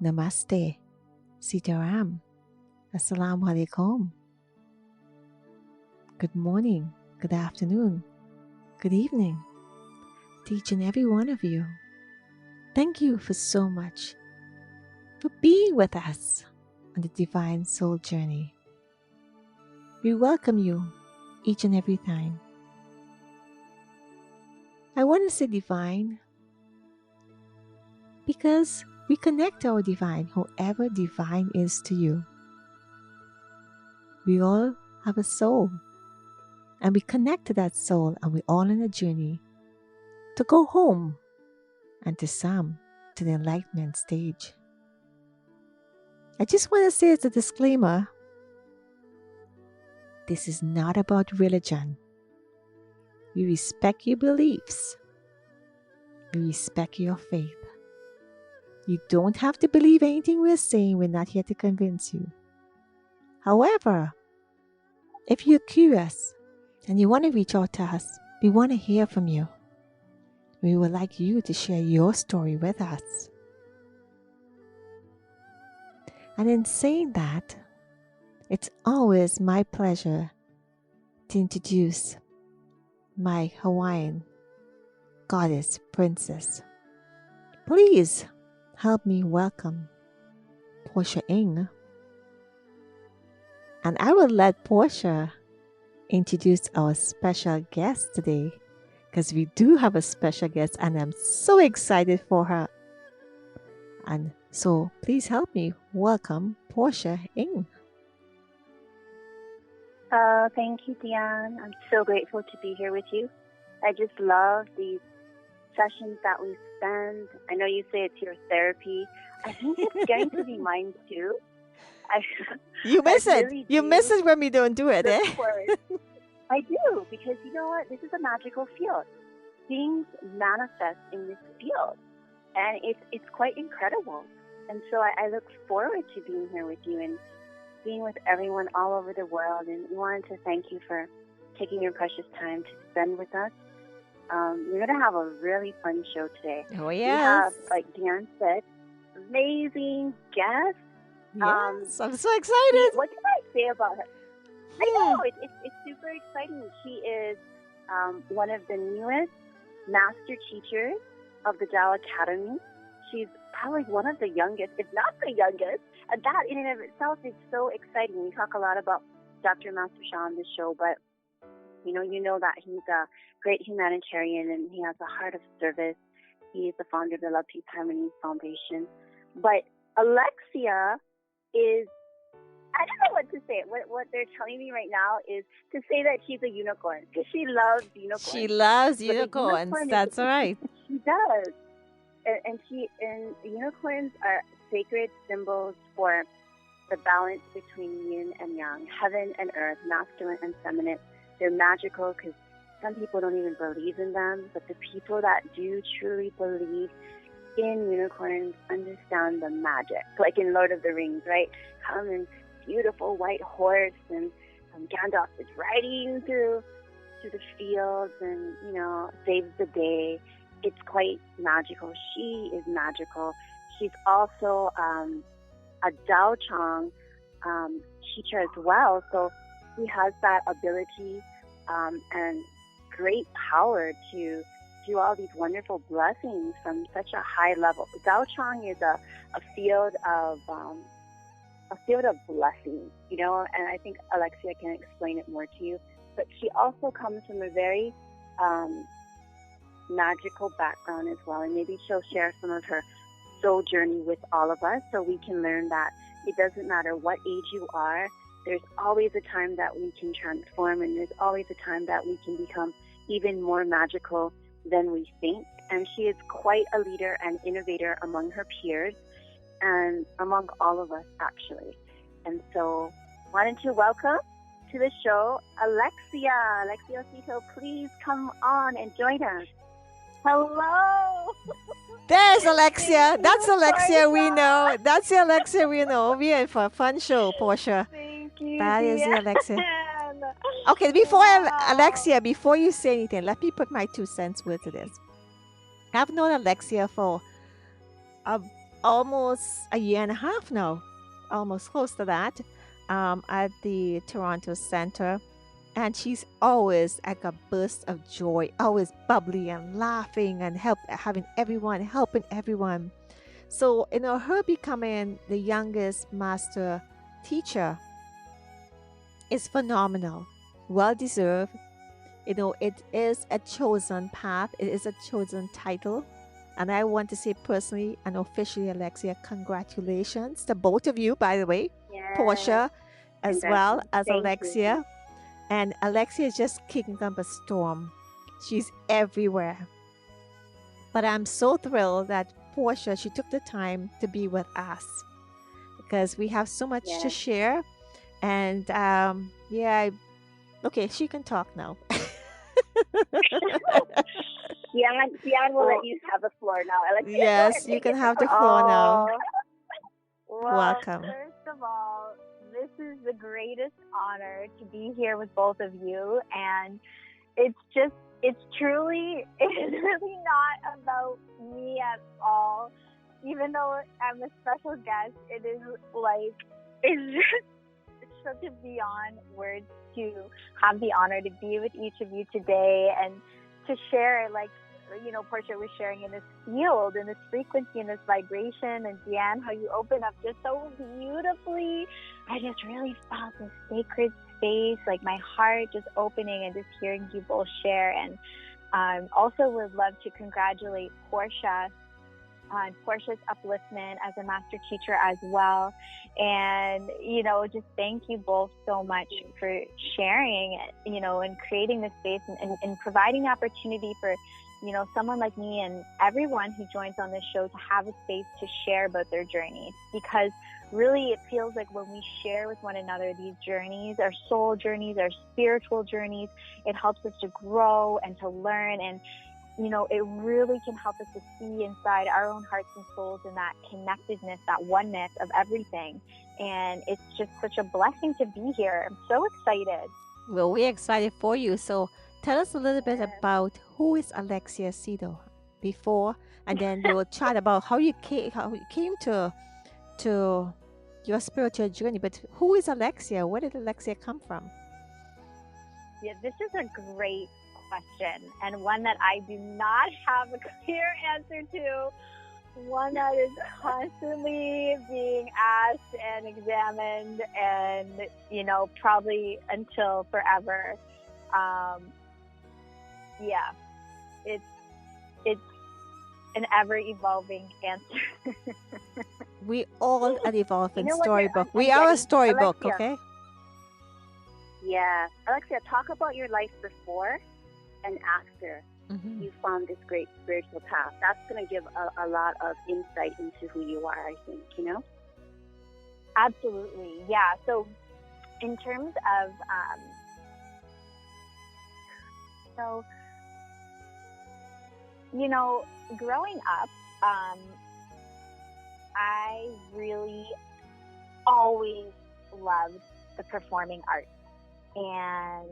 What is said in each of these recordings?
Namaste. Sitaram. Assalamu alaikum. Good morning, good afternoon, good evening to each and every one of you. Thank you for so much for being with us on the Divine Soul Journey. We welcome you each and every time. I want to say divine because we connect to our divine, whoever divine is to you. We all have a soul, and we connect to that soul, and we're all on a journey to go home, and to some, to the enlightenment stage. I just want to say as a disclaimer, this is not about religion. We respect your beliefs. We respect your faith. You don't have to believe anything we're saying. We're not here to convince you. However, if you're curious and you want to reach out to us, we want to hear from you. We would like you to share your story with us. And in saying that, it's always my pleasure to introduce my Hawaiian goddess princess. Please help me welcome Porsche Ng. And I will let Porsche introduce our special guest today, because we do have a special guest and I'm so excited for her. And so please help me welcome Porsche Ng. Thank you, Dianne. I'm so grateful to be here with you. I just love these sessions that we spend. I know you say it's your therapy. I think it's going to be mine too. You miss it. Really you miss it when we don't do it, eh? I do, because you know what? This is a magical field. Things manifest in this field, and it's quite incredible. And so I look forward to being here with you and being with everyone all over the world. And we wanted to thank you for taking your precious time to spend with us. We're going to have a really fun show today. Oh, yes. We have, like Dianne said, amazing guests. Yes, I'm so excited. What can I say about her? I know, it's super exciting. She is one of the newest master teachers of the Tao Academy. She's probably one of the youngest, if not the youngest. And that in and of itself is so exciting. We talk a lot about Dr. Master Sha on this show, but you know that he's a great humanitarian and he has a heart of service. He is the founder of the Love, Peace, Harmony Foundation. But Alexia is, I don't know what to say. What they're telling me right now is to say that she's a unicorn, because she loves unicorns. She loves unicorns. That's right. She does. And unicorns are sacred symbols for the balance between yin and yang, heaven and earth, masculine and feminine. They're magical because some people don't even believe in them, but the people that do truly believe in unicorns understand the magic. Like in Lord of the Rings, right? Come in beautiful white horse, and Gandalf is riding through the fields and, saves the day. It's quite magical. She is magical. She's also a Dao Chang teacher as well. So she has that ability and great power to do all these wonderful blessings from such a high level. Dao Chang is a field of blessings, and I think Alexia can explain it more to you. But she also comes from a very magical background as well, and maybe she'll share some of her soul journey with all of us, so we can learn that it doesn't matter what age you are. There's always a time that we can transform, and there's always a time that we can become even more magical than we think. And she is quite a leader and innovator among her peers and among all of us, actually. And so wanted to welcome to the show Alexia Cito. Please come on and join us. Hello. There's Alexia. That's Alexia we know. That's the Alexia we know. We're in for a fun show, Porsche. Thank you. That is the Alexia. Okay, Alexia, before you say anything, let me put my 2 cents worth to this. I've known Alexia for a almost a year and a half now, almost close to that, at the Toronto Center. And she's always like a burst of joy, always bubbly and laughing and having everyone, helping everyone. So, her becoming the youngest master teacher is phenomenal, well deserved. It is a chosen path, it is a chosen title. And I want to say personally and officially, Alexia, congratulations to both of you, by the way, Yes. Portia as well Congratulations. as Thank you. Alexia. And Alexia is just kicking up a storm. She's everywhere. But I'm so thrilled that Portia, she took the time to be with us because we have so much to Yes. share. And yeah, okay, she can talk now. Dianne will let Well, you have the floor now. Alexia, go ahead, Yes, you take can it have the now. floor now. oh, well, Welcome. first of all, this is the greatest honor to be here with both of you. And it's truly, it's really not about me at all. Even though I'm a special guest, it is like, it's just it's such a beyond words to have the honor to be with each of you today and to share, like, Portia was sharing in this field, in this frequency, in this vibration, and Dianne, how you open up just so beautifully. I just really felt this sacred space, like my heart just opening and just hearing you both share. And also would love to congratulate Portia on Portia's upliftment as a master teacher as well. And, just thank you both so much for sharing, and creating this space and providing opportunity for, someone like me and everyone who joins on this show to have a space to share about their journeys. Because really it feels like when we share with one another these journeys, our soul journeys, our spiritual journeys, it helps us to grow and to learn. And it really can help us to see inside our own hearts and souls and that connectedness, that oneness of everything. And it's just such a blessing to be here. I'm so excited. Well, we're excited for you. So tell us a little bit Yes. about who is Alexia Cito before, and then we will chat about how you came to your spiritual journey. But who is Alexia? Where did Alexia come from? Yeah, this is a great question, and one that I do not have a clear answer to. One that is constantly being asked and examined, and probably until forever. Yeah, it's it's an ever evolving answer. We all are You evolving know what? storybook. I'm We are a getting, storybook, Alexia. okay? Yeah, Alexia, talk about your life before and after Mm-hmm. you found this great spiritual path. That's going to give a lot of insight into who you are, I think. Absolutely, yeah. So, in terms of growing up, I really always loved the performing arts. And,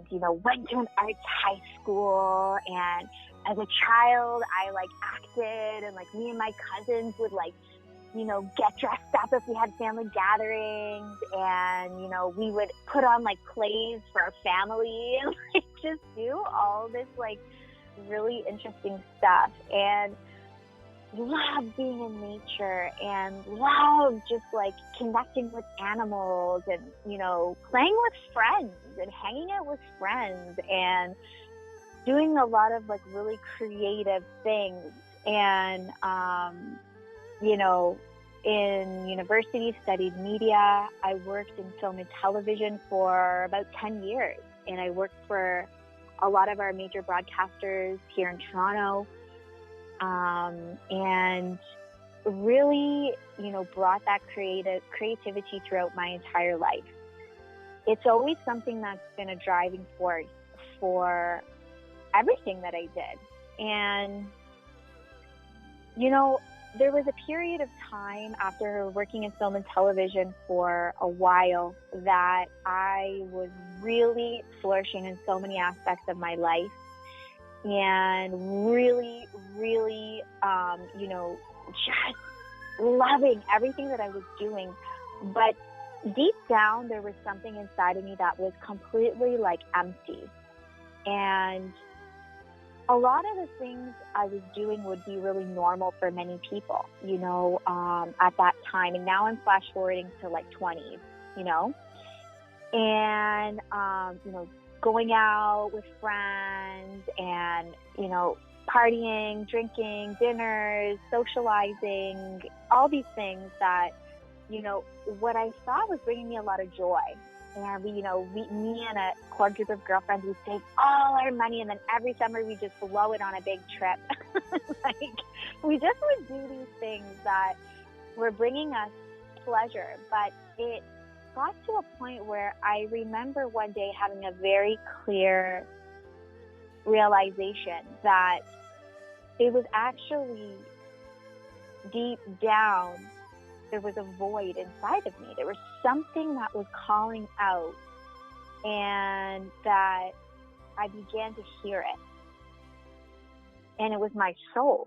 went to an arts high school. And as a child, I acted, and me and my cousins would get dressed up if we had family gatherings. And, we would put on plays for our family and just do all this really interesting stuff. And love being in nature and love just connecting with animals and playing with friends and hanging out with friends and doing a lot of really creative things. And in university studied media. I worked in film and television for about 10 years, and I worked for a lot of our major broadcasters here in Toronto. And really, brought that creativity throughout my entire life. It's always something that's been a driving force for everything that I did. And, there was a period of time after working in film and television for a while that I was really flourishing in so many aspects of my life. And really, really, just loving everything that I was doing. But deep down, there was something inside of me that was completely like empty. And a lot of the things I was doing would be really normal for many people, at that time. And now I'm flash forwarding to like 20s, and, going out with friends and, partying, drinking, dinners, socializing, all these things that, what I thought was bringing me a lot of joy. And me and a core group of girlfriends, we save all our money, and then every summer we just blow it on a big trip. Like, we just would do these things that were bringing us pleasure. But it got to a point where I remember one day having a very clear realization that it was actually deep down, there was a void inside of me. There was something that was calling out, and that I began to hear it. And it was my soul.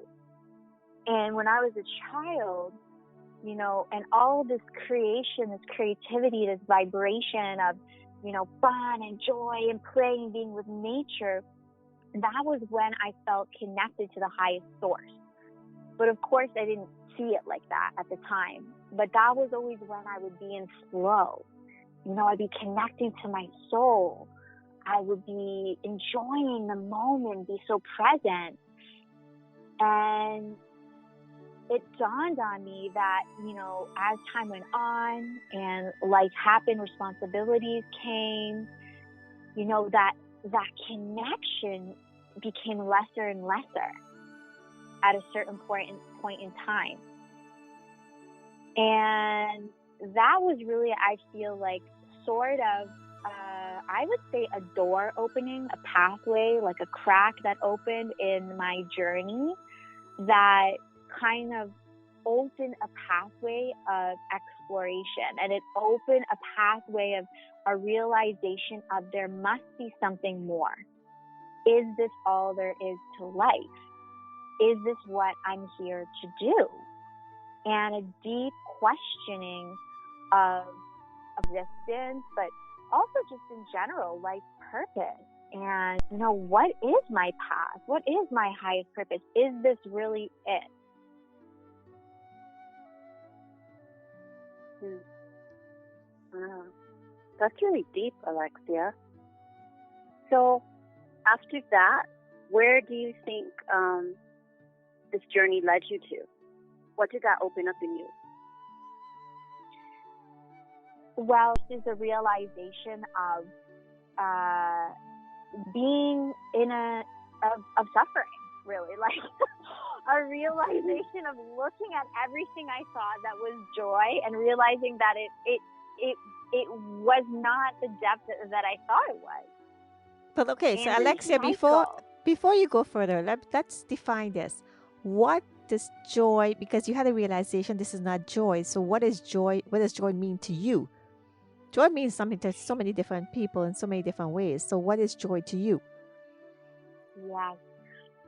And when I was a child, and all this creation, this creativity, this vibration of, fun and joy and play and being with nature, that was when I felt connected to the highest source. But of course, I didn't see it like that at the time. But that was always when I would be in flow. I'd be connecting to my soul. I would be enjoying the moment, be so present. And it dawned on me that, as time went on and life happened, responsibilities came, that connection became lesser and lesser at a certain point in time. And that was really, I feel like, sort of, I would say a door opening, a pathway, like a crack that opened in my journey that kind of opened a pathway of exploration. And it opened a pathway of a realization of there must be something more. Is this all there is to life? Is this what I'm here to do? And a deep questioning of existence, but also just in general, life purpose. And, what is my path? What is my highest purpose? Is this really it? Wow. That's really deep, Alexia. So after that, where do you think this journey led you to? What did that open up in you? Well, this is a realization of being of suffering, really, like a realization of looking at everything I saw that was joy and realizing that it was not the depth that I thought it was. But okay, so And Alexia, before you go further, let's define this. What does joy, because you had a realization this is not joy, so what is joy? What does joy mean to you? Joy means something to so many different people in so many different ways. So what is joy to you? Yes.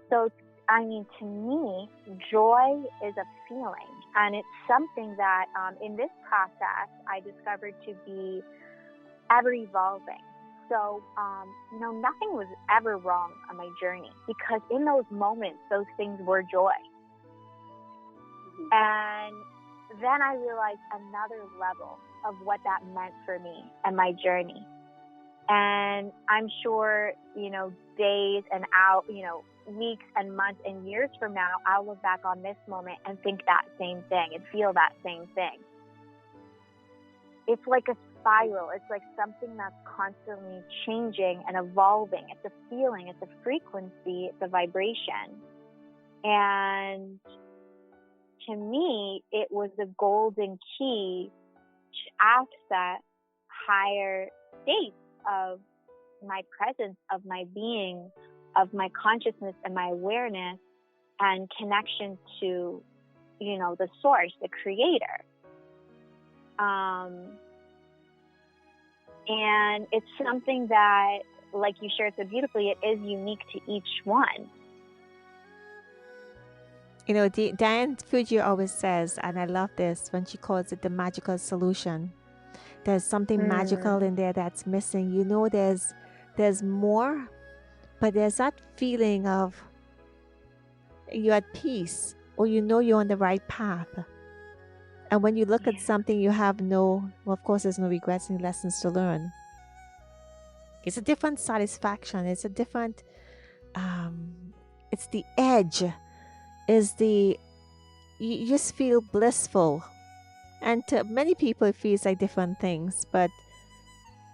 So, to me, joy is a feeling. And it's something that in this process, I discovered to be ever evolving. So, nothing was ever wrong on my journey, because in those moments, those things were joy. Mm-hmm. And then I realized another level of what that meant for me and my journey. And I'm sure, days and weeks and months and years from now, I'll look back on this moment and think that same thing and feel that same thing. It's like a spiral. It's like something that's constantly changing and evolving. It's a feeling, it's a frequency, it's a vibration. And to me, it was the golden key to access higher states of my presence, of my being, of my consciousness and my awareness, and connection to, the source, the creator. And it's something that, like you shared so beautifully, it is unique to each one. You know, Diane Fuji always says, and I love this when she calls it the magical solution. There's something magical in there that's missing. You know, there's more, but there's that feeling of you're at peace, or you know you're on the right path. And when you look at something, you have no, well, of course, there's no regrets and lessons to learn. It's a different satisfaction. It's a different, it's the edge, is you just feel blissful. And to many people, it feels like different things, but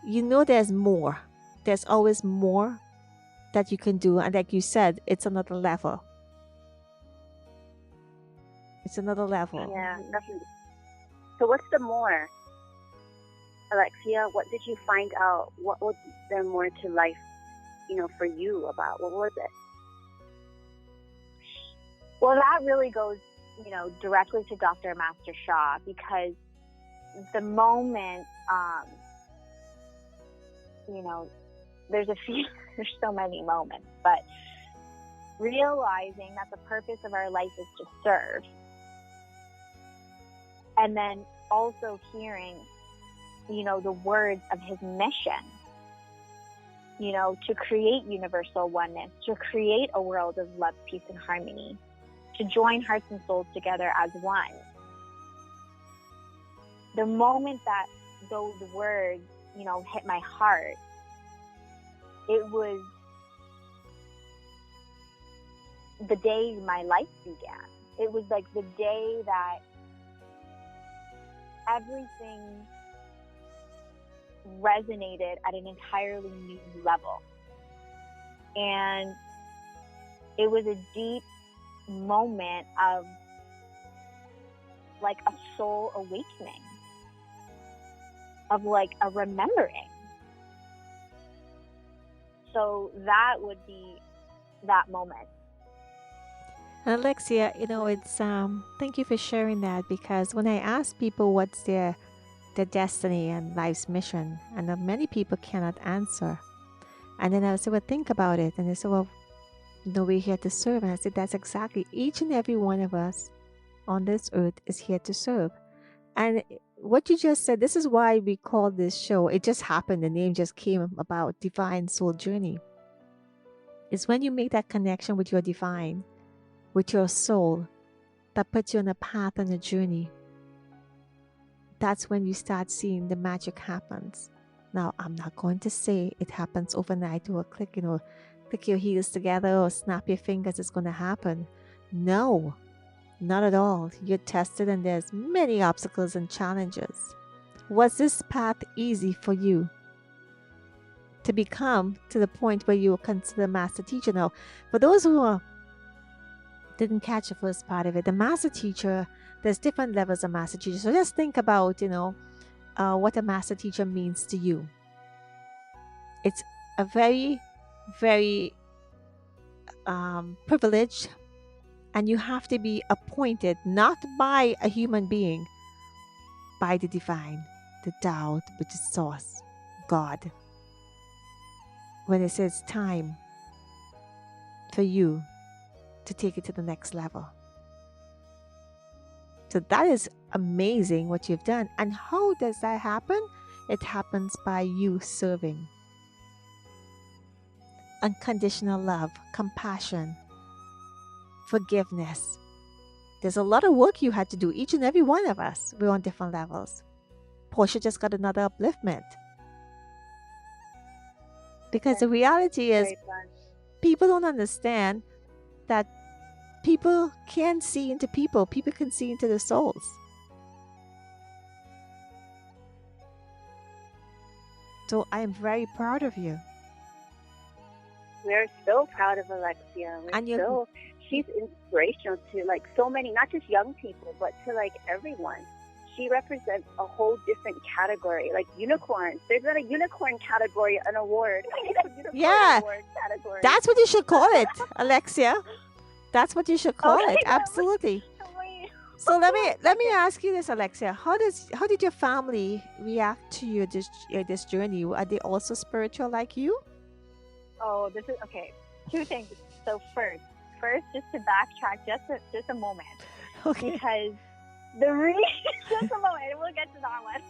you know there's more. There's always more that you can do. And like you said, it's another level. It's another level. Yeah, definitely. So what's the more, Alexia? What did you find out? What was there more to life, for you about? What was it? Well, that really goes, directly to Dr. Master Shah, because the moment, there's so many moments, but realizing that the purpose of our life is to serve. And then also hearing, the words of his mission, to create universal oneness, to create a world of love, peace, and harmony, to join hearts and souls together as one. The moment that those words, hit my heart, it was the day my life began. It was like the day that everything resonated at an entirely new level. And it was a deep moment of like a soul awakening, of like a remembering. So that would be that moment. Alexia, it's thank you for sharing that, because when I ask people what's their destiny and life's mission, and many people cannot answer. And then I said, well, think about it. And they said, well, we're here to serve. And I said, that's exactly, each and every one of us on this earth is here to serve. And what you just said, this is why we call this show, it just happened, the name just came about, Divine Soul Journey. It's when you make that connection with your divine, with your soul, that puts you on a path and a journey. That's when you start seeing the magic happens. Now, I'm not going to say it happens overnight or click your heels together or snap your fingers, it's going to happen. No, not at all. You're tested and there's many obstacles and challenges. Was this path easy for you to become to the point where you will consider master teacher? Now, for those who didn't catch the first part of it, the master teacher, there's different levels of master teacher. So just think about, what a master teacher means to you. It's a very, very privileged, and you have to be appointed not by a human being, by the divine, the Tao, which is source, God. When it says time for you to take it to the next level. So that is amazing what you've done. And how does that happen? It happens by you serving. Unconditional love, compassion, forgiveness. There's a lot of work you had to do. Each and every one of us, we're on different levels. Porsche just got another upliftment. Because the reality is, people don't understand that people can see into people. People can see into the souls. So I am very proud of you. We're so proud of Alexia. She's inspirational to like so many, not just young people, but to like everyone. She represents a whole different category, like unicorns. There's not a unicorn category, an award. Award category. That's what you should call it, Alexia. That's what you should call it. Absolutely. So let me ask you this, Alexia. How did your family react to this journey? Are they also spiritual like you? Oh, this is okay. Two things. So first, first, just to backtrack just a moment, Okay. because the reason, just a moment, and we'll get to that one.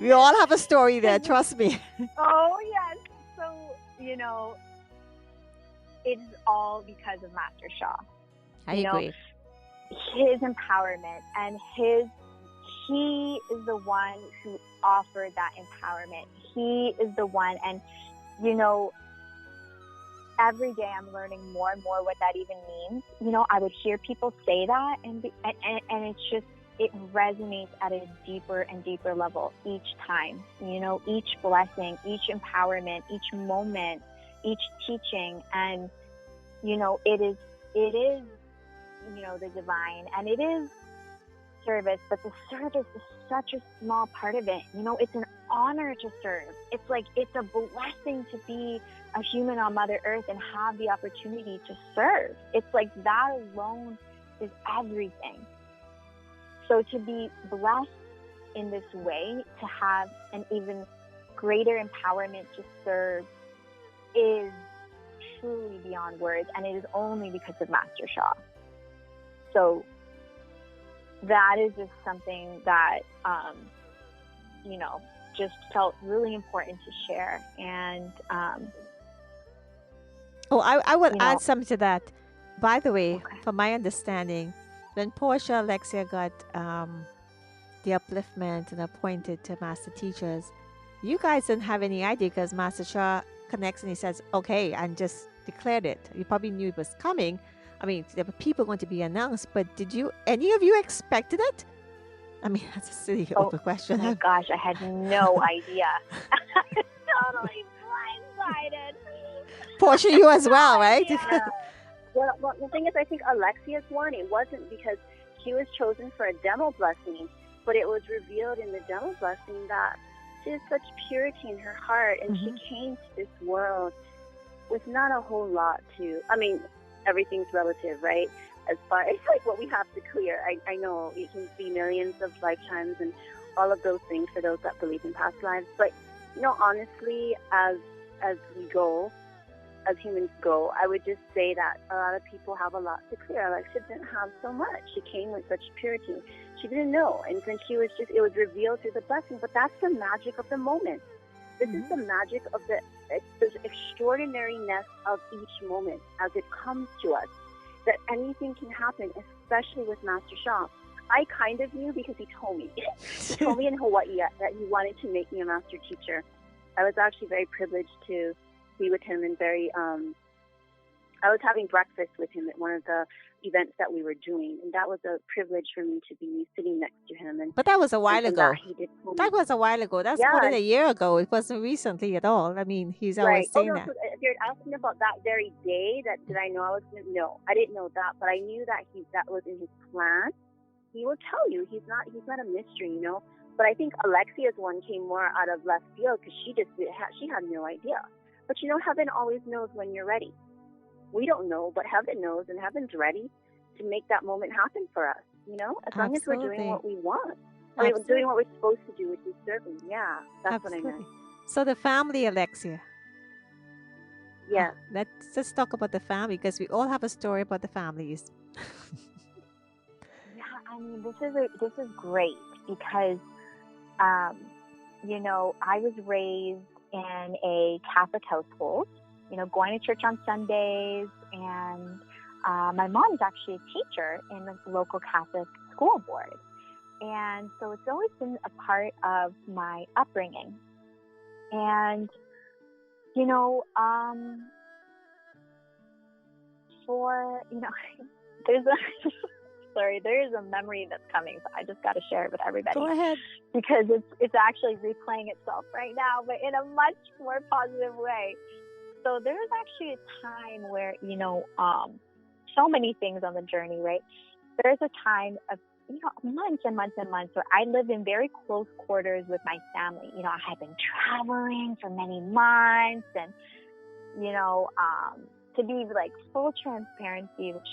We all have a story there, trust me. Oh, yes. So, it's all because of Master Shah. I agree. His empowerment, and he is the one who offered that empowerment. He is the one, and every day I'm learning more and more what that even means. I would hear people say that, and it's just, it resonates at a deeper and deeper level each time. Each blessing, each empowerment, each moment, each teaching, and it is the divine, and it is service, but the service is such a small part of it. It's an honor to serve. It's a blessing to be a human on Mother Earth and have the opportunity to serve. It's that alone is everything. So to be blessed in this way, to have an even greater empowerment to serve, is truly beyond words, and it is only because of Master Shah. So that is just something that, just felt really important to share. And, I would add something to that. By the way, from my understanding, when Porsche Alexia got the upliftment and appointed to master teachers, you guys didn't have any idea, because Master Shah connects and he says, okay, and just declared it. You probably knew it was coming. I mean, there were people going to be announced, but did any of you expected it? I mean, that's a silly open question. Oh my gosh, I had no idea. Totally blindsided. Porsche, you as well, right? Yeah. Well, the thing is, I think Alexia's one, it wasn't because she was chosen for a demo blessing, but it was revealed in the demo blessing that she has such purity in her heart, and she came to this world with not a whole lot to, I mean, everything's relative, right? As far as what we have to clear. I know it can be millions of lifetimes and all of those things for those that believe in past lives. But, honestly, as we go, as humans go, I would just say that a lot of people have a lot to clear. Alexia didn't have so much. She came with such purity. She didn't know. And then it was revealed through the blessing. But that's the magic of the moment. This is the magic of the extraordinariness of each moment as it comes to us. That anything can happen, especially with Master Shah. I kind of knew because he told me. He told me in Hawaii that he wanted to make me a master teacher. I was actually very privileged to be with him, and I was having breakfast with him at one of the events that we were doing, and that was a privilege for me to be sitting next to him. But that was a while ago. That was a while ago. That's more than a year ago. It wasn't recently at all. I mean, he's always saying that. So if you're asking about that very day, did I know I was going to? No, I didn't know that, but I knew that that was in his plan. He will tell you. He's not a mystery, But I think Alexia's one came more out of left field because she had no idea. But heaven always knows when you're ready. We don't know, but heaven knows, and heaven's ready to make that moment happen for us. As long as we're doing what we want, or doing what we're supposed to do, which is serving. Yeah, that's what I meant. So the family, Alexia. Yeah. Let's just talk about the family, because we all have a story about the families. Yeah, I mean, this is great because, I was raised in a Catholic household, going to church on Sundays, and my mom is actually a teacher in the local Catholic school board. And so it's always been a part of my upbringing. And, there is a memory that's coming, so I just got to share it with everybody. Go ahead. Because it's actually replaying itself right now, but in a much more positive way. So there was actually a time where, so many things on the journey, right? There's a time of, months and months and months where I lived in very close quarters with my family. I had been traveling for many months, and, to be full transparency, which,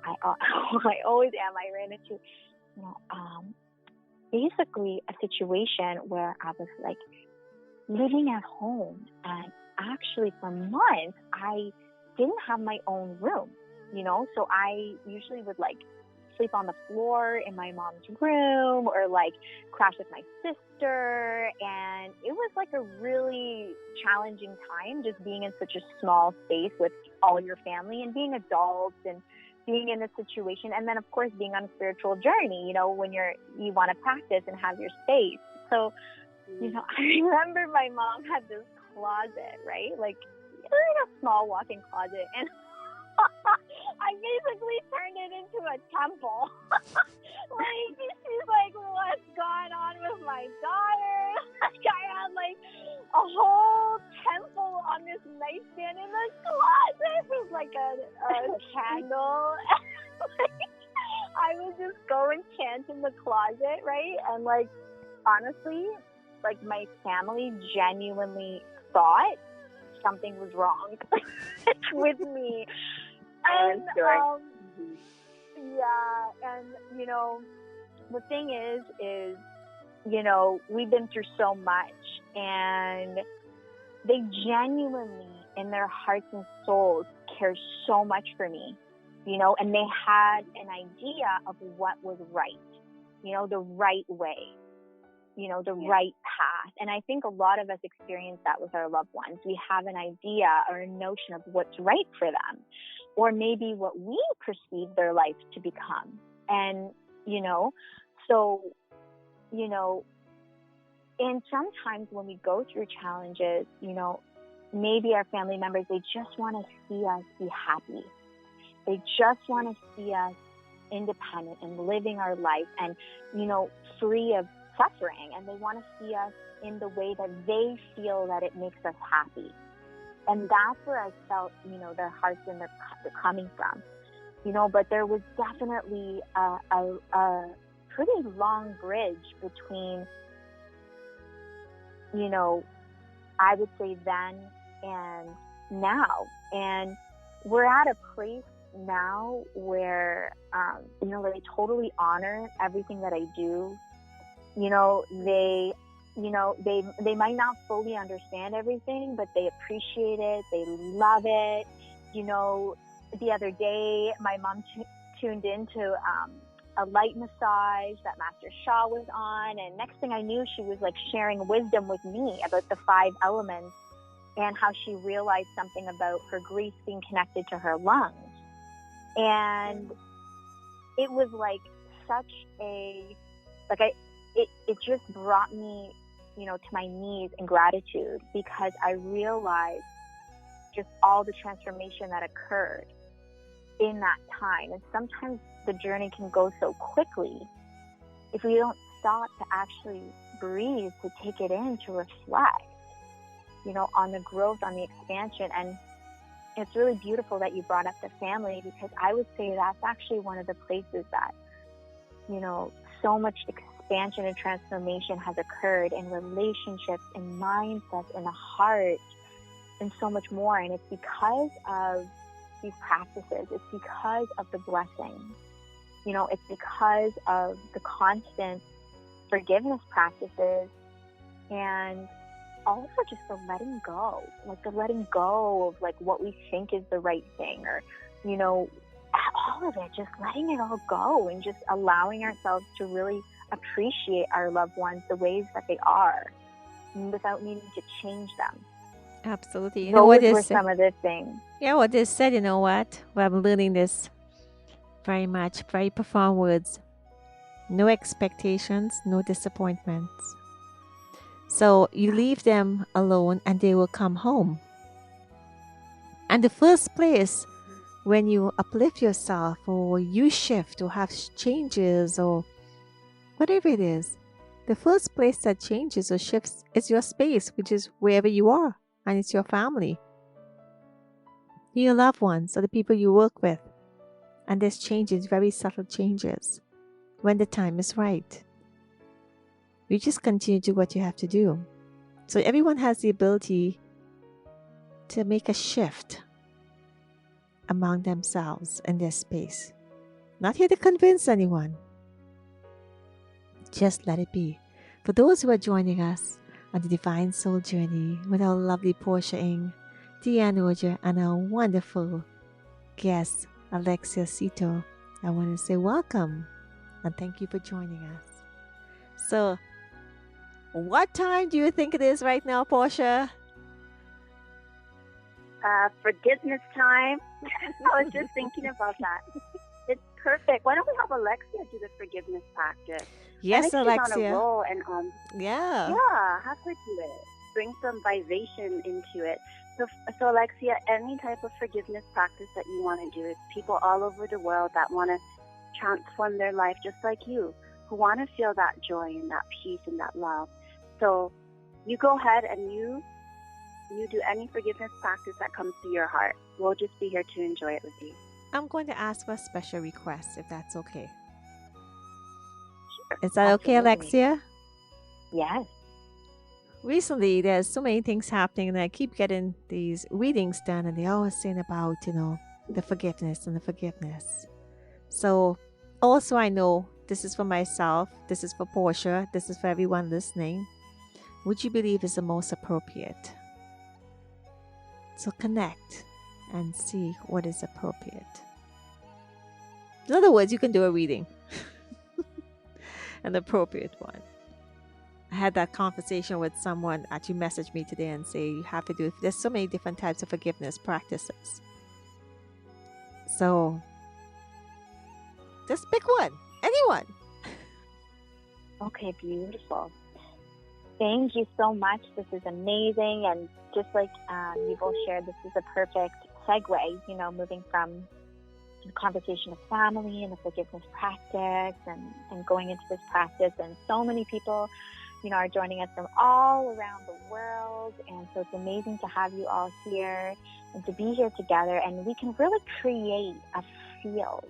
I always am, I ran into, basically a situation where I was living at home, and actually for months I didn't have my own room. So I usually would like sleep on the floor in my mom's room or like crash with my sister. And it was like a really challenging time just being in such a small space with all your family and being adults and being in a situation. And then of course being on a spiritual journey, when you want to practice and have your space. So, I remember my mom had this closet, right? Like a small walk-in closet, and I basically turned it into a temple. Like, she's like, what's going on with my daughter? Like, I had like a whole temple on this nightstand in the closet with like a candle. I would just go and chant in the closet, right? And like, honestly, like my family genuinely thought something was wrong with me. And the thing is we've been through so much, and they genuinely in their hearts and souls care so much for me, and they had an idea of what was right, the right way, the right path. And I think a lot of us experience that with our loved ones. We have an idea or a notion of what's right for them, or maybe what we perceive their life to become. And, and sometimes when we go through challenges, maybe our family members, they just want to see us be happy. They just want to see us independent and living our life and, free of suffering. And they want to see us in the way that they feel that it makes us happy. And that's where I felt, their hearts and they're coming from, but there was definitely a pretty long bridge between, I would say then and now. And we're at a place now where, they totally honor everything that I do. They might not fully understand everything, but they appreciate it. They love it. The other day, my mom tuned into a light massage that Master Shah was on. And next thing I knew, she was like sharing wisdom with me about the 5 elements and how she realized something about her grief being connected to her lungs. And it was like such it just brought me, to my knees in gratitude, because I realized just all the transformation that occurred in that time. And sometimes the journey can go so quickly if we don't stop to actually breathe, to take it in, to reflect, on the growth, on the expansion. And it's really beautiful that you brought up the family, because I would say that's actually one of the places that, so much expansion and transformation has occurred in relationships, in mindsets, in the heart, and so much more. And it's because of these practices. It's because of the blessing. It's because of the constant forgiveness practices, and also just the letting go, of like what we think is the right thing, or, all of it, just letting it all go and just allowing ourselves to really appreciate our loved ones the ways that they are without needing to change them. Absolutely. Those were some of the things. Yeah, what they said, what? Well, I'm learning this very profound words. No expectations, no disappointments. So you leave them alone and they will come home. And the first place when you uplift yourself, or you shift, or have changes, or whatever it is, the first place that changes or shifts is your space, which is wherever you are, and it's your family, your loved ones, or the people you work with. And there's changes, very subtle changes, when the time is right. You just continue to do what you have to do. So everyone has the ability to make a shift among themselves and their space. Not here to convince anyone. Just let it be. For those who are joining us on the Divine Soul Journey with our lovely Porsche Dianne, Ojar, and our wonderful guest, Alexia Cito, I want to say welcome and thank you for joining us. So, what time do you think it is right now, Porsche? Forgiveness time. I was just thinking about that. It's perfect. Why don't we have Alexia do the forgiveness practice? Yes, I think she's Alexia. on a roll, and yeah, have her do it. Bring some vibration into it. So Alexia, any type of forgiveness practice that you want to do, it's people all over the world that want to transform their life just like you, who want to feel that joy and that peace and that love. So you go ahead and you do any forgiveness practice that comes to your heart. We'll just be here to enjoy it with you. I'm going to ask for a special request if that's okay. Sure. Is that okay, Alexia? Yes. Recently, there's so many things happening, and I keep getting these readings done, and they're always saying about, the forgiveness and the forgiveness. So, also, I know this is for myself, this is for Porsche, this is for everyone listening. Which you believe is the most appropriate? So, connect and see what is appropriate. In other words, you can do a reading, an appropriate one. I had that conversation with someone actually messaged me today and say you have to do, there's so many different types of forgiveness practices. So just pick one, anyone. Okay, beautiful. Thank you so much. This is amazing. And just like you both shared, this is a perfect segue, moving from the conversation of family and the forgiveness practice and going into this practice. And so many people are joining us from all around the world. And so it's amazing to have you all here and to be here together. And we can really create a field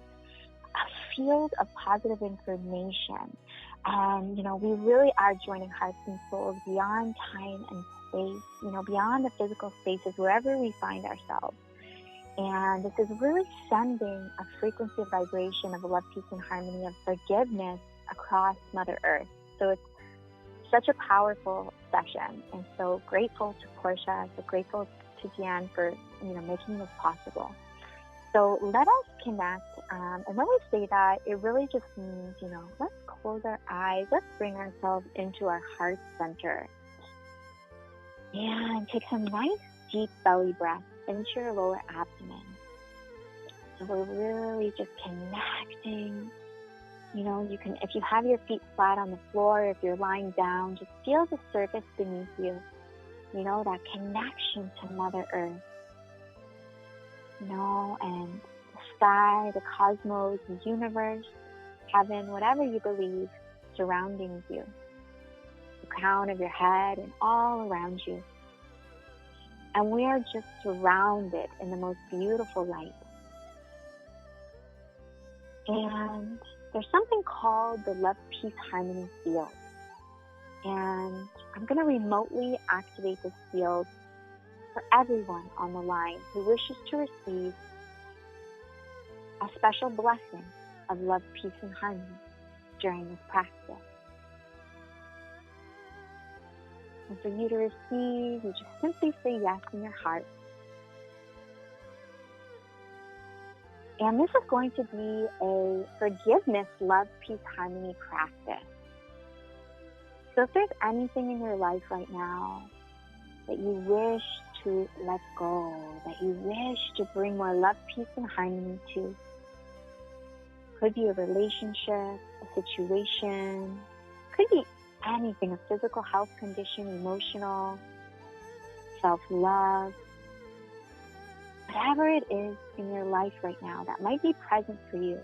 of positive information. And, we really are joining hearts and souls beyond time and space, beyond the physical spaces, wherever we find ourselves. And this is really sending a frequency of vibration of love, peace, and harmony, of forgiveness across Mother Earth. So it's such a powerful session, and so grateful to Porsche, so grateful to Dianne for making this possible. So let us connect, and when we say that, it really just means let's close our eyes, let's bring ourselves into our heart center, and take some nice deep belly breaths into your lower abdomen. So we're really just connecting. You can, if you have your feet flat on the floor, if you're lying down, just feel the surface beneath you. That connection to Mother Earth. And the sky, the cosmos, the universe, heaven, whatever you believe, surrounding you. The crown of your head and all around you. And we are just surrounded in the most beautiful light. And there's something called the Love, Peace, Harmony field. And I'm going to remotely activate this field for everyone on the line who wishes to receive a special blessing of love, peace, and harmony during this practice. And for you to receive, you just simply say yes in your heart. And this is going to be a forgiveness, love, peace, harmony practice. So if there's anything in your life right now that you wish to let go, that you wish to bring more love, peace, and harmony to, could be a relationship, a situation, could be anything, a physical health condition, emotional, self-love, whatever it is in your life right now that might be present for you,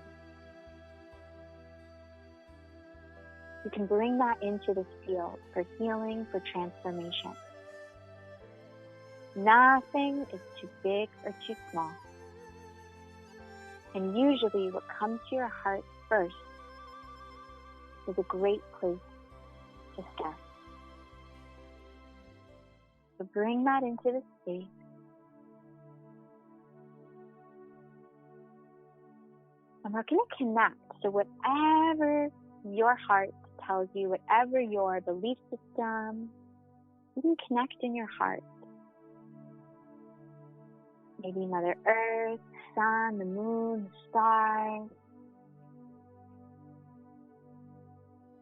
you can bring that into this field for healing, for transformation. Nothing is too big or too small. And usually what comes to your heart first is a great place to start. So bring that into the space. And we're going to connect. So whatever your heart tells you, whatever your belief system, you can connect in your heart. Maybe Mother Earth, sun, the moon, the stars.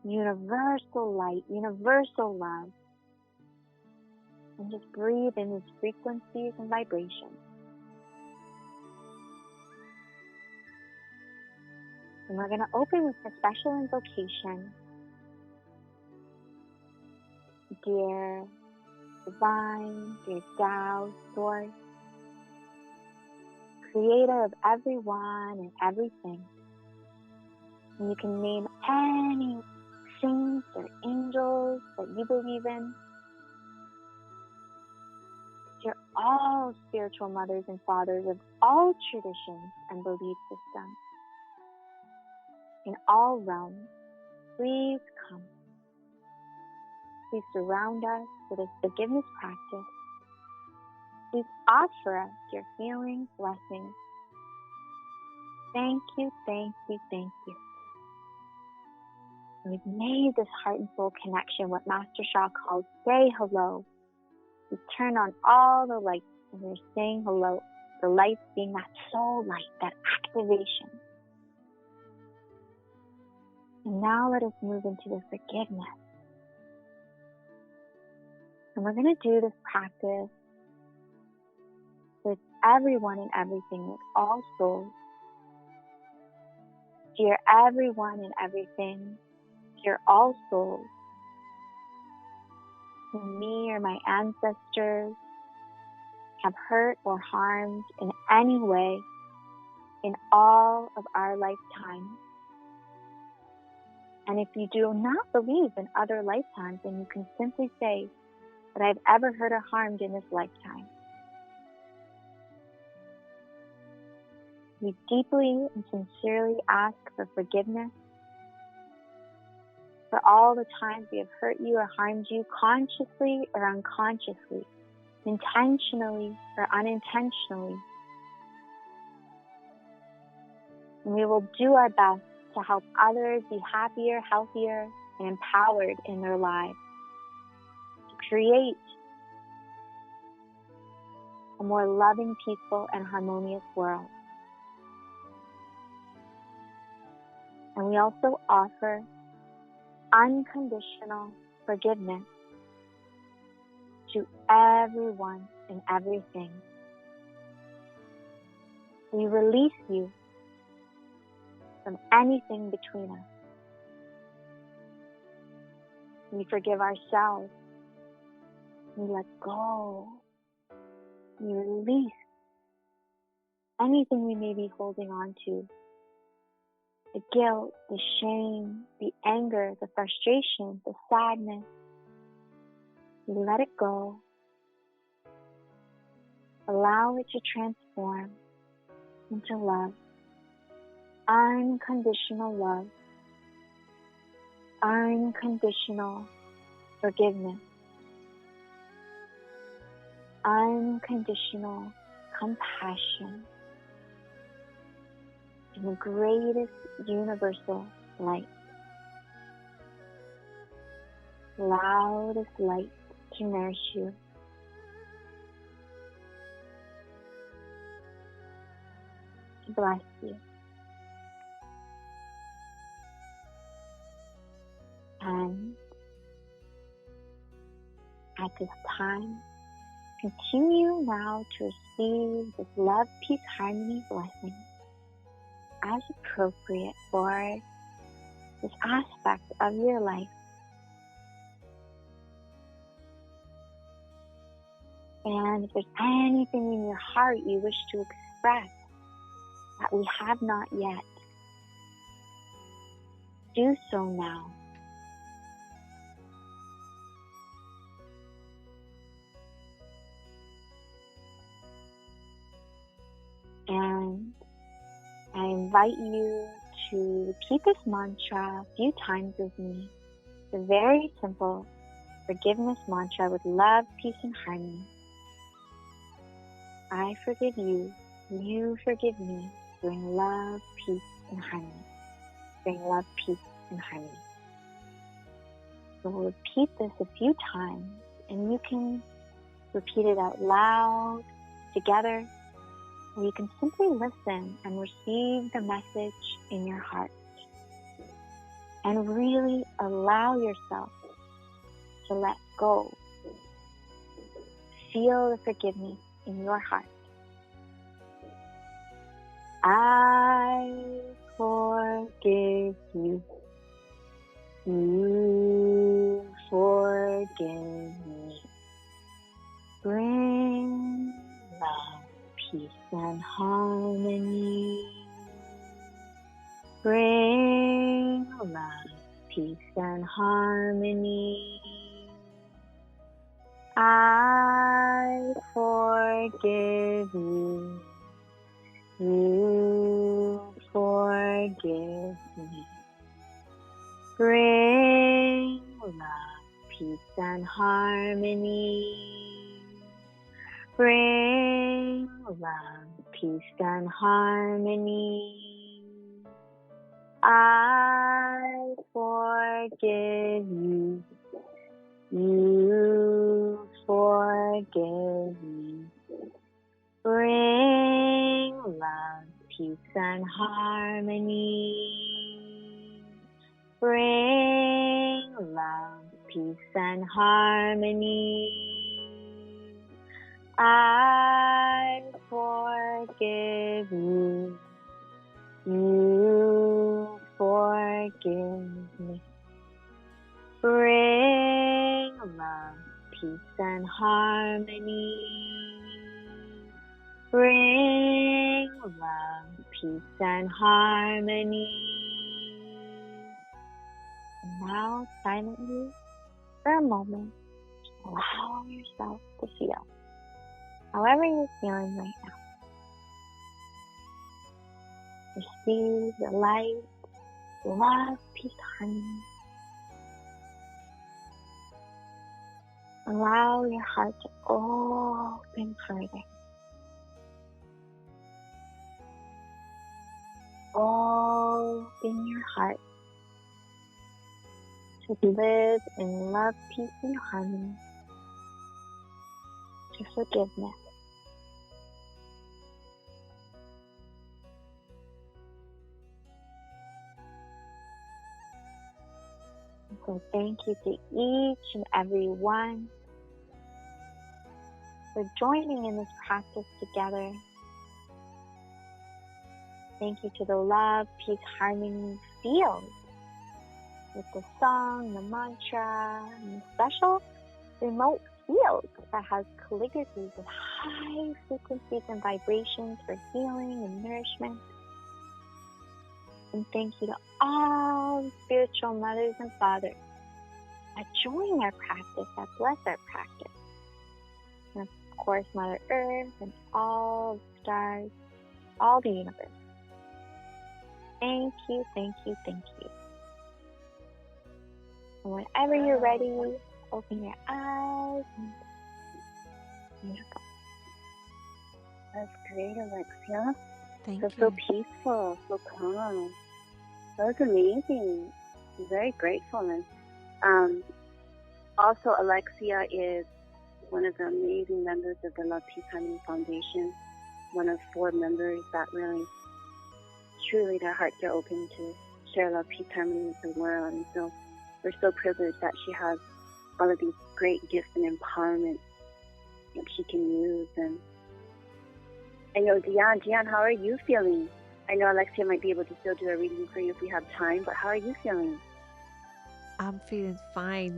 Universal light, universal love. And just breathe in these frequencies and vibrations. And we're going to open with a special invocation. Dear Divine, dear Tao, Source, Creator of everyone and everything. And you can name any saints or angels that you believe in. You're all spiritual mothers and fathers of all traditions and belief systems. In all realms, please come. Please surround us with a forgiveness practice. Please offer us your healing blessings. Thank you, thank you, thank you. And we've made this heart and soul connection, what Master Sha calls say hello. We turn on all the lights and we're saying hello. The lights being that soul light, that activation. And now let us move into the forgiveness. And we're going to do this practice with everyone and everything, with all souls. Dear everyone and everything, dear all souls, who me or my ancestors have hurt or harmed in any way in all of our lifetimes. And if you do not believe in other lifetimes, then you can simply say that I've ever hurt or harmed in this lifetime. We deeply and sincerely ask for forgiveness for all the times we have hurt you or harmed you, consciously or unconsciously, intentionally or unintentionally. And we will do our best to help others be happier, healthier, and empowered in their lives. To create a more loving, peaceful, and harmonious world. And we also offer unconditional forgiveness to everyone and everything. We release you from anything between us. We forgive ourselves. We let go. We release anything we may be holding on to. The guilt, the shame, the anger, the frustration, the sadness. We let it go. Allow it to transform into love. Unconditional love. Unconditional forgiveness. Unconditional compassion. And the greatest universal light. Loudest light to nourish you. To bless you. And at this time, continue now to receive this love, peace, harmony, blessing as appropriate for this aspect of your life. And if there's anything in your heart you wish to express that we have not yet, do so now. And I invite you to repeat this mantra a few times with me. It's a very simple forgiveness mantra with love, peace, and harmony. I forgive you, you forgive me. Bring love, peace, and harmony. Bring love, peace, and harmony. So we'll repeat this a few times, and you can repeat it out loud, together, where you can simply listen and receive the message in your heart and really allow yourself to let go. Feel the forgiveness in your heart. I forgive you. You forgive me. Bring love, peace, and harmony. Bring love, peace, and harmony. I forgive you. You forgive me. Bring love, peace, and harmony. Bring love, peace, and harmony. I forgive you. You forgive me. Bring love, peace, and harmony. Bring love, peace, and harmony. I forgive you. You forgive me. Bring love, peace, and harmony. Bring love, peace, and harmony. And now, silently, for a moment, allow yourself to feel however you're feeling right now. Receive the light, love, peace, harmony. Allow your heart to open further. Open your heart to live in love, peace, and harmony, to forgiveness. So thank you to each and every one for joining in this practice together. Thank you to the love, peace, harmony field with the song, the mantra, and the special remote field that has calligraphies with high frequencies and vibrations for healing and nourishment. And thank you to all the spiritual mothers and fathers that join our practice, that bless our practice. And of course, Mother Earth and all the stars, all the universe. Thank you, thank you, thank you. And whenever you're ready, open your eyes. Beautiful. That's great, Alexia. Thank So you. peaceful, so calm. That was amazing. I'm very grateful. And also, Alexia is one of the amazing members of the Love Peace Harmony Foundation. One of 4 members that really, truly, their hearts are open to share love, peace, harmony with the world. And so we're so privileged that she has all of these great gifts and empowerment that she can use. And I know, Dianne, how are you feeling? I know Alexia might be able to still do a reading for you if we have time, but how are you feeling? I'm feeling fine.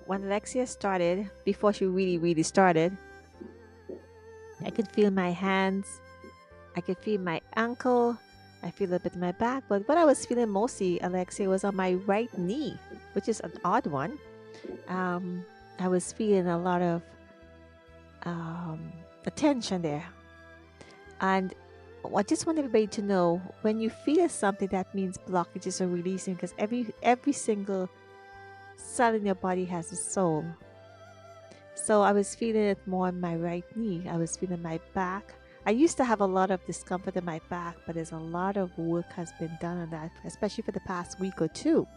When Alexia started, before she really started, I could feel my hands. I could feel my ankle. I feel a bit in my back. But what I was feeling mostly, Alexia, was on my right knee, which is an odd one. I was feeling a lot of attention there. And I just want everybody to know, when you feel something, that means blockages are releasing, because every single cell in your body has a soul. So I was feeling it more on my right knee. I was feeling my back. I used to have a lot of discomfort in my back, but there's a lot of work has been done on that, especially for the past week or 2.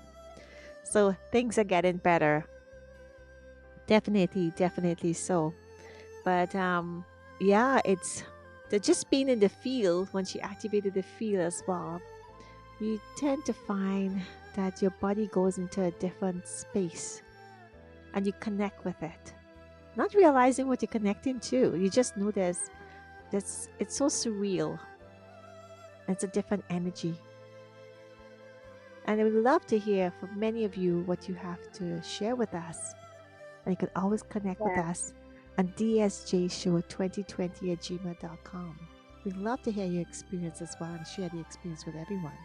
So things are getting better. Definitely so. But yeah, that just being in the field, when she activated the field as well, you tend to find that your body goes into a different space and you connect with it. Not realizing what you're connecting to. You just know that's it's so surreal. It's a different energy. And I would love to hear from many of you what you have to share with us. And you can always connect with Yeah. us on dsjshow2020@gmail.com. We'd love to hear your experience as well and share the experience with everyone.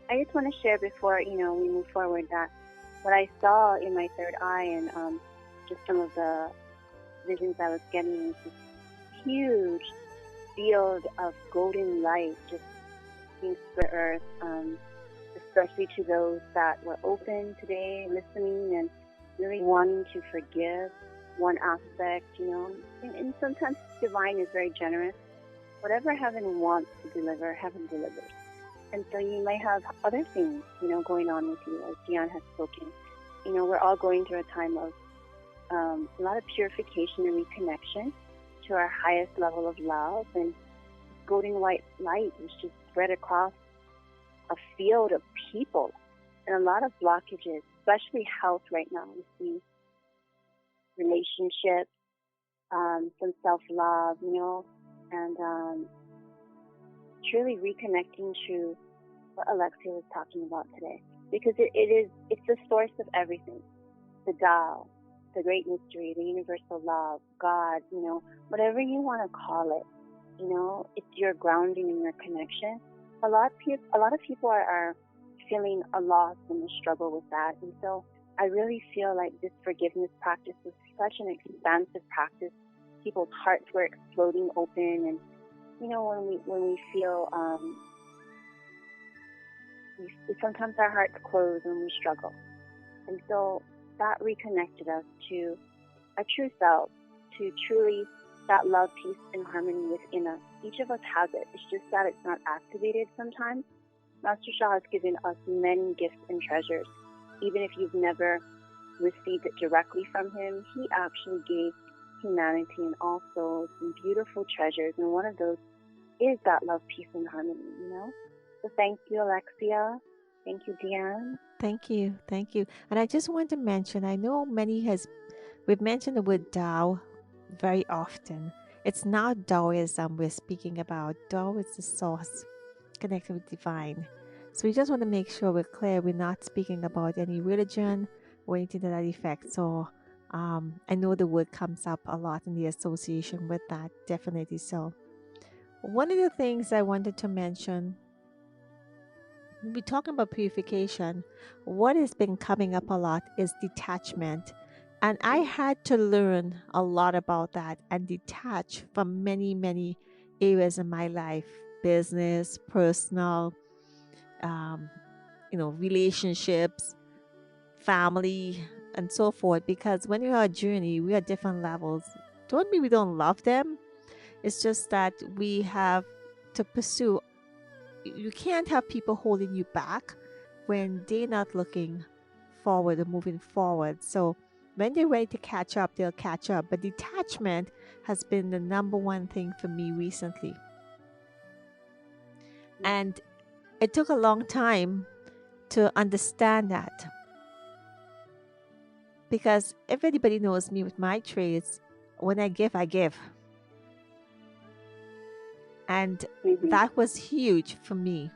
I just want to share before we move forward that what I saw in my third eye and just some of the visions I was getting was this huge field of golden light just being spread earth, especially to those that were open today, listening and really wanting to forgive one aspect, and sometimes divine is very generous. Whatever heaven wants to deliver, heaven delivers. And so you may have other things, going on with you, as Dianne has spoken. We're all going through a time of a lot of purification and reconnection to our highest level of love. And golden white light is just spread across a field of people and a lot of blockages, especially health right now. We see relationships, some self-love, and truly reconnecting to what Alexia was talking about today, because it's the source of everything. The Tao, the great mystery, the universal love, God, whatever you want to call it, it's your grounding and your connection. A lot of people are feeling a loss and a struggle with that, and so I really feel like this forgiveness practice was such an expansive practice. People's hearts were exploding open, and when we feel sometimes our hearts close when we struggle, and so that reconnected us to a true self, to truly that love, peace, and harmony within us. Each of us has it. It's just that it's not activated sometimes. Master Shah has given us many gifts and treasures. Even if you've never received it directly from him, he actually gave humanity and all souls some beautiful treasures, and one of those is that love, peace, and harmony, So thank you, Alexia. Thank you, Dianne. Thank you. Thank you. And I just want to mention, I know we've mentioned the word Tao very often. It's not Taoism we're speaking about. Tao is the source, connected with divine. So we just want to make sure we're clear. We're not speaking about any religion or anything to that effect. So I know the word comes up a lot in the association with that, definitely so. One of the things I wanted to mention, we're talking about purification. What has been coming up a lot is detachment. And I had to learn a lot about that and detach from many, many areas in my life, business, personal, relationships, family, and so forth. Because when you're on a journey, we are at different levels. Don't mean we don't love them. It's just that we have to pursue. You can't have people holding you back when they're not looking forward or moving forward. So when they're ready to catch up, they'll catch up. But detachment has been the number one thing for me recently. And it took a long time to understand that. Because if anybody knows me with my traits, when I give, I give. And that was huge for me.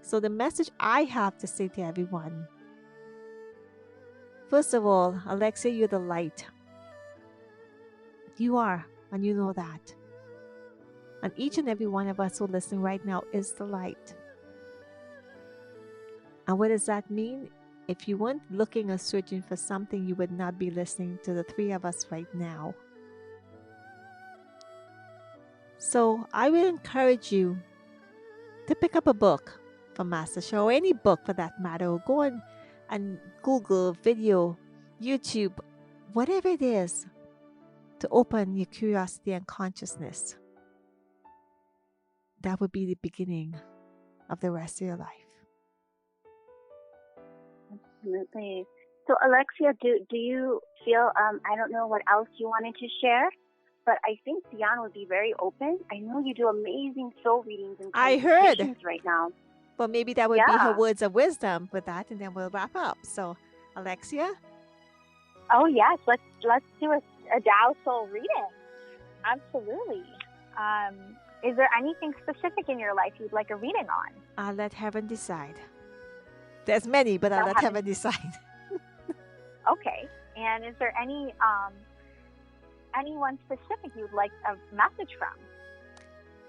So the message I have to say to everyone, first of all, Alexia, you're the light. You are, and you know that. And each and every one of us who listen right now is the light. And what does that mean? If you weren't looking or searching for something, you would not be listening to the three of us right now. So I will encourage you to pick up a book from Master Shah, or any book for that matter, or go on and Google, video, YouTube, whatever it is, to open your curiosity and consciousness. That would be the beginning of the rest of your life. Absolutely. So, Alexia, do you feel, I don't know what else you wanted to share, but I think Dianne would be very open. I know you do amazing soul readings and I heard. consultations right now. But maybe that would be her Yeah. words of wisdom with that, and then we'll wrap up. So, Alexia? Oh yes, let's do a Tao soul reading. Absolutely. Is there anything specific in your life you'd like a reading on? I'll let heaven decide. There's many, but I'll let heaven decide. Okay. And is there anyone specific you'd like a message from?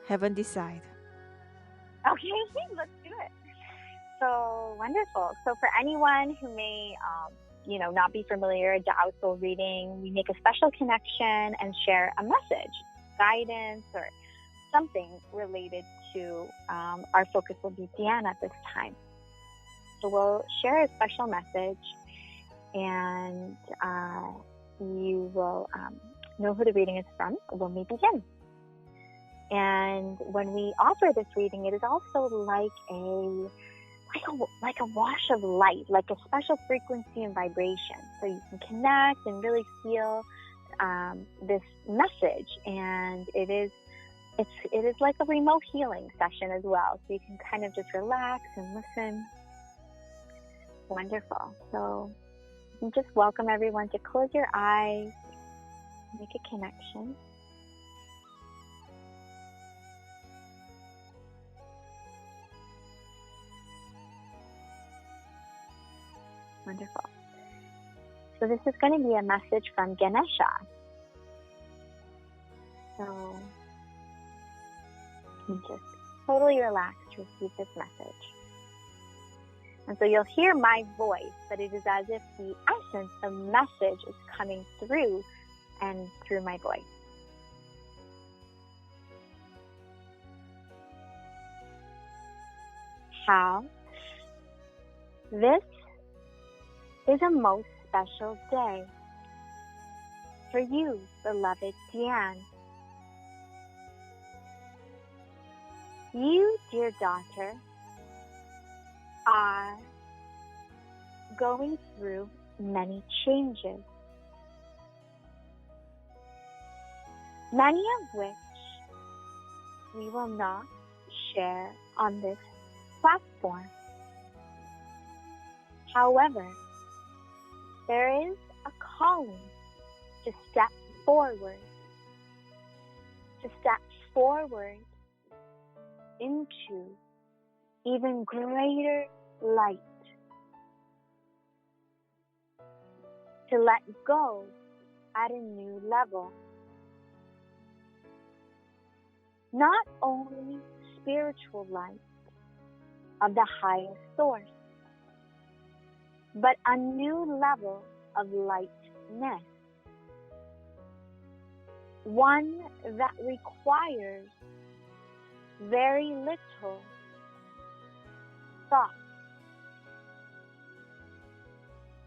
Heaven decide. Okay, let's do it. So wonderful. So for anyone who may, not be familiar, Tao soul reading, we make a special connection and share a message, guidance, or something related to our focus will be Dianne at this time. So we'll share a special message, and you will know who the reading is from when we begin. And when we offer this reading, it is also like a wash of light, like a special frequency and vibration. So you can connect and really feel this message, and it is like a remote healing session as well. So you can kind of just relax and listen. Wonderful. So you can just welcome everyone to close your eyes, make a connection. Wonderful. So this is going to be a message from Ganesha. So you just totally relax to receive this message. And so you'll hear my voice, but it is as if the essence of message is coming through and through my voice. How? This is a most special day for you, beloved Dianne. You, dear daughter, are going through many changes, many of which we will not share on this platform. However, there is a calling to step forward into even greater light, to let go at a new level. Not only spiritual light of the highest source, but a new level of lightness. One that requires very little thought.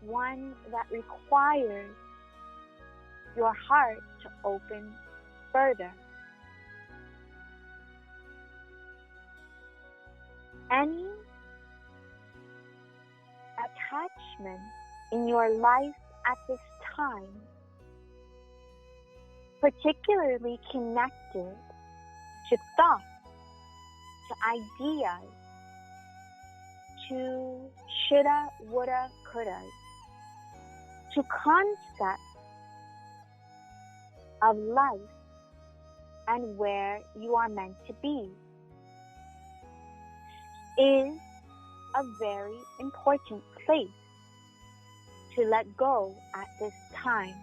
One that requires your heart to open further. Any attachment in your life at this time, particularly connected to thoughts, to ideas, to shoulda, woulda, coulda, to concepts of life and where you are meant to be, is a very important place to let go at this time.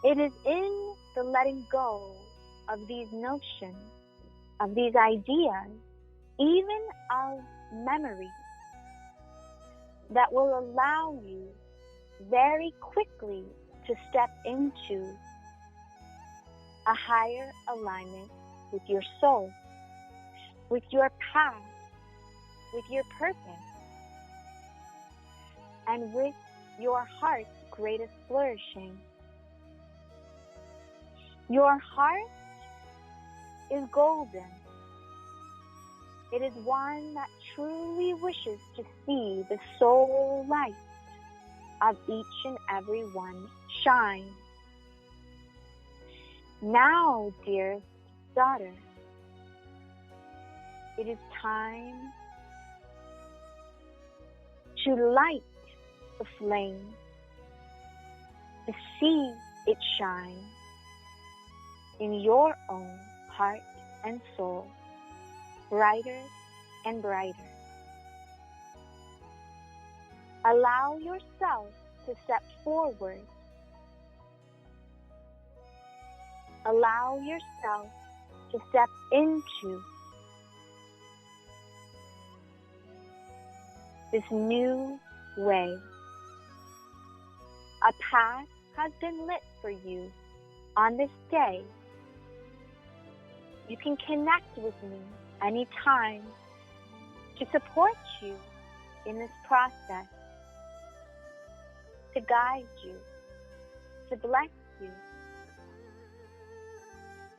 It is in the letting go of these notions, of these ideas, even of memories, that will allow you very quickly to step into a higher alignment with your soul, with your path, with your purpose, and with your heart's greatest flourishing. Your heart is golden. It is one that truly wishes to see the soul light of each and every one shine Now, dearest daughter, it is time to light the flame, to see it shine in your own heart and soul, brighter and brighter. Allow yourself to step forward. Allow yourself to step into this new way. A path has been lit for you on this day. You can connect with me anytime to support you in this process, to guide you, to bless you,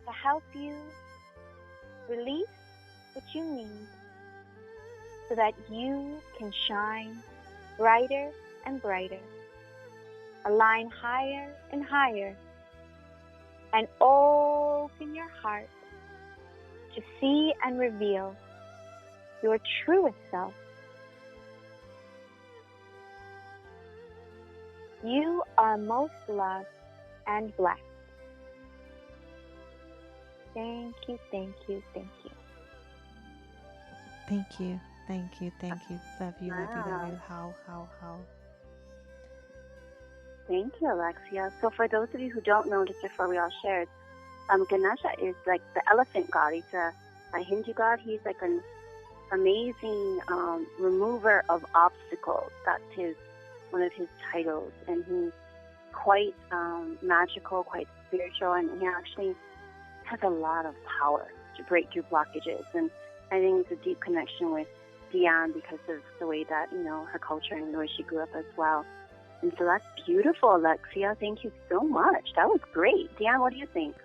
to help you release what you need so that you can shine brighter and brighter, align higher and higher, and open your heart to see and reveal your truest self. You are most loved and blessed. Thank you, thank you, thank you. Thank you. Thank you. Thank you. Love you. Love you. Love you. How? Thank you, Alexia. So for those of you who don't know, just before we all shared, Ganesha is like the elephant god. He's a Hindu god. He's like an amazing remover of obstacles. That's one of his titles. And he's quite magical, quite spiritual, and he actually has a lot of power to break through blockages. And I think it's a deep connection with Dianne because of the way that, her culture and the way she grew up as well. And so that's beautiful, Alexia. Thank you so much. That was great. Dianne, what do you think?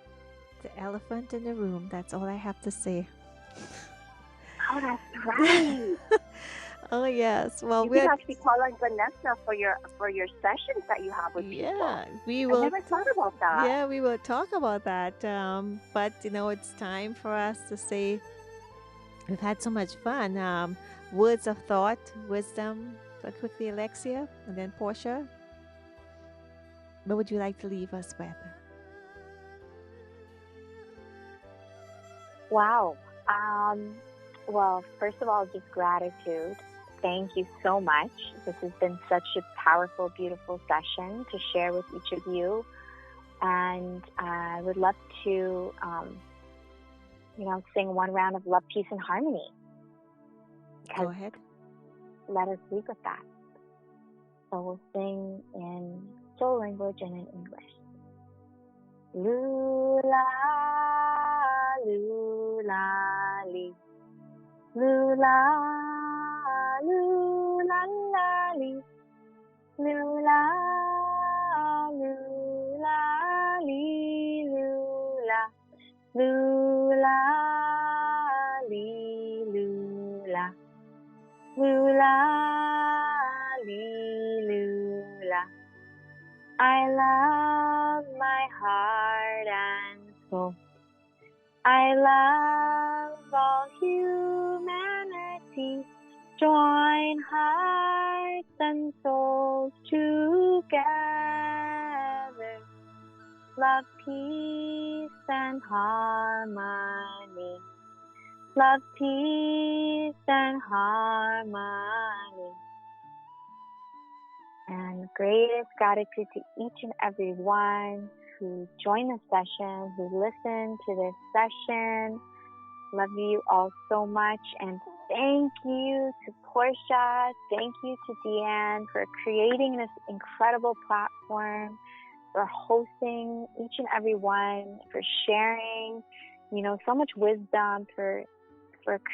The elephant in the room. That's all I have to say. Oh, that's right. Oh, yes. Well, you can actually call on Vanessa for your sessions that you have with people. Yeah, we will. I never thought about that. Yeah, we will talk about that. But it's time for us to say we've had so much fun. Words of thought, wisdom. So quickly, Alexia, and then Porsche. What would you like to leave us with? Wow. Well, first of all, just gratitude. Thank you so much. This has been such a powerful, beautiful session to share with each of you. And I would love to, sing one round of Love, Peace, and Harmony. Go ahead. Let us leave with that. So we'll sing in soul language and in English. Lula, lula, li. Lula, lula, la, li. Lula, lula, li, lula. Lula, li, lula. Lula, li, lula. I love my heart and soul. I love all humanity. Join hearts and souls together. Love, peace, and harmony. Love, peace, and harmony. And greatest gratitude to each and every one who joined the session, who listened to this session. Love you all so much. And thank you to Porsche. Thank you to Dianne for creating this incredible platform, for hosting each and every one, for sharing, so much wisdom, for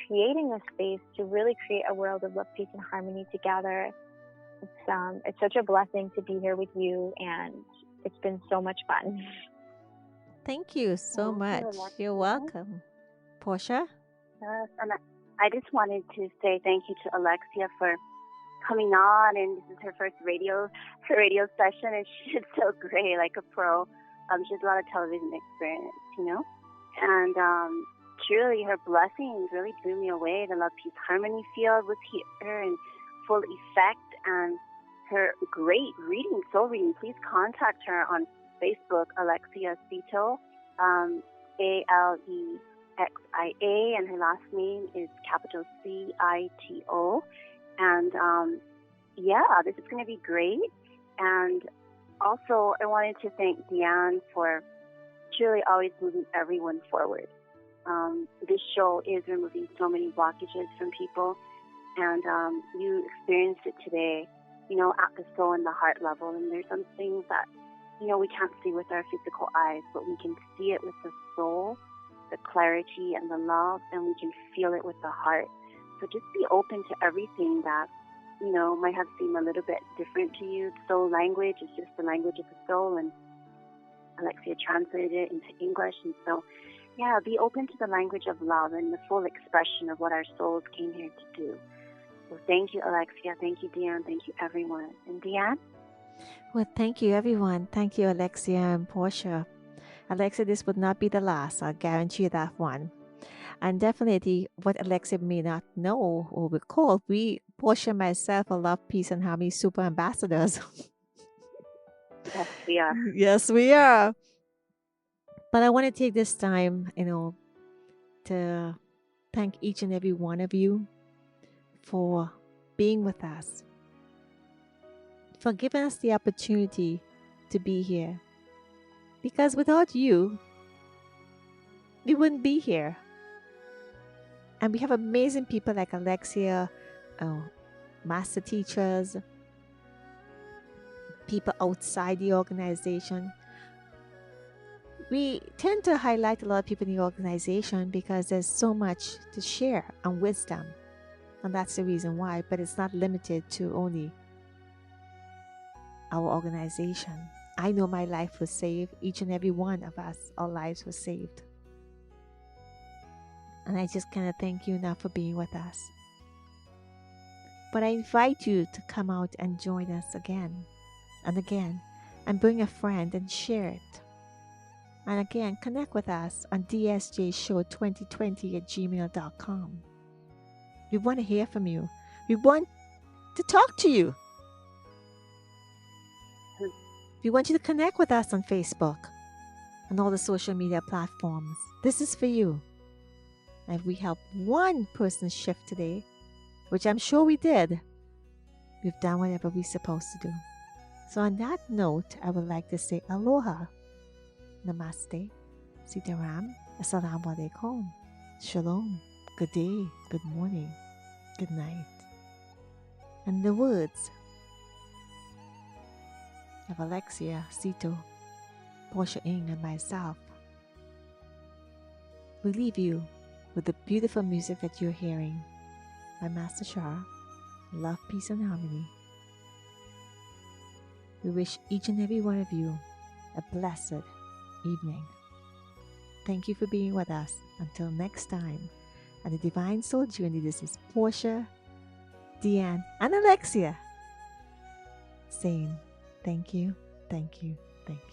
creating this space to really create a world of love, peace, and harmony together. It's such a blessing to be here with you, and it's been so much fun. Thank you so much. You're welcome. Porsche? Yes, and I just wanted to say thank you to Alexia for coming on, and this is her first radio session, and she did so great, like a pro. She has a lot of television experience, and truly her blessings really blew me away. The Love, Peace, Harmony field was here in full effect, and her great reading, soul reading. Please contact her on Facebook, Alexia Cito, Alexia, and her last name is capital Cito. And this is going to be great. And also, I wanted to thank Dianne for truly always moving everyone forward. This show is removing so many blockages from people, and you experienced it today, at the soul and the heart level. And there's some things that, we can't see with our physical eyes, but we can see it with the soul, the clarity and the love, and we can feel it with the heart. So just be open to everything that, might have seemed a little bit different to you. Soul language is just the language of the soul, and Alexia translated it into English. And so, be open to the language of love and the full expression of what our souls came here to do. So thank you, Alexia. Thank you, Dianne. Thank you, everyone. And Dianne? Well, thank you, everyone. Thank you, Alexia and Porsche. Alexia, this would not be the last. I'll guarantee you that one. And definitely, what Alexia may not know or recall, Porsche and myself, are Love, Peace, and Harmony super ambassadors. Yes, we are. Yes, we are. But I want to take this time, to thank each and every one of you for being with us, for giving us the opportunity to be here. Because without you, we wouldn't be here. And we have amazing people like Alexia, master teachers, people outside the organization. We tend to highlight a lot of people in the organization because there's so much to share and wisdom. And that's the reason why. But it's not limited to only our organization. I know my life was saved. Each and every one of us, our lives were saved. And I just kind of thank you now for being with us. But I invite you to come out and join us again and again, and bring a friend and share it. And again, connect with us on dsjshow2020@gmail.com. We want to hear from you. We want to talk to you. We want you to connect with us on Facebook and all the social media platforms. This is for you. And if we help one person shift today, which I'm sure we did, we've done whatever we're supposed to do. So on that note, I would like to say aloha, namaste, sitaram, assalamu alaikum, shalom, good day, good morning, good night. And the words of Alexia Cito, Porsche Ng, and myself, we leave you with the beautiful music that you're hearing by Master Shah, Love, Peace, and Harmony. We wish each and every one of you a blessed evening. Thank you for being with us. Until next time, on the Divine Soul Journey, this is Porsche, Dianne, and Alexia saying thank you, thank you, thank you.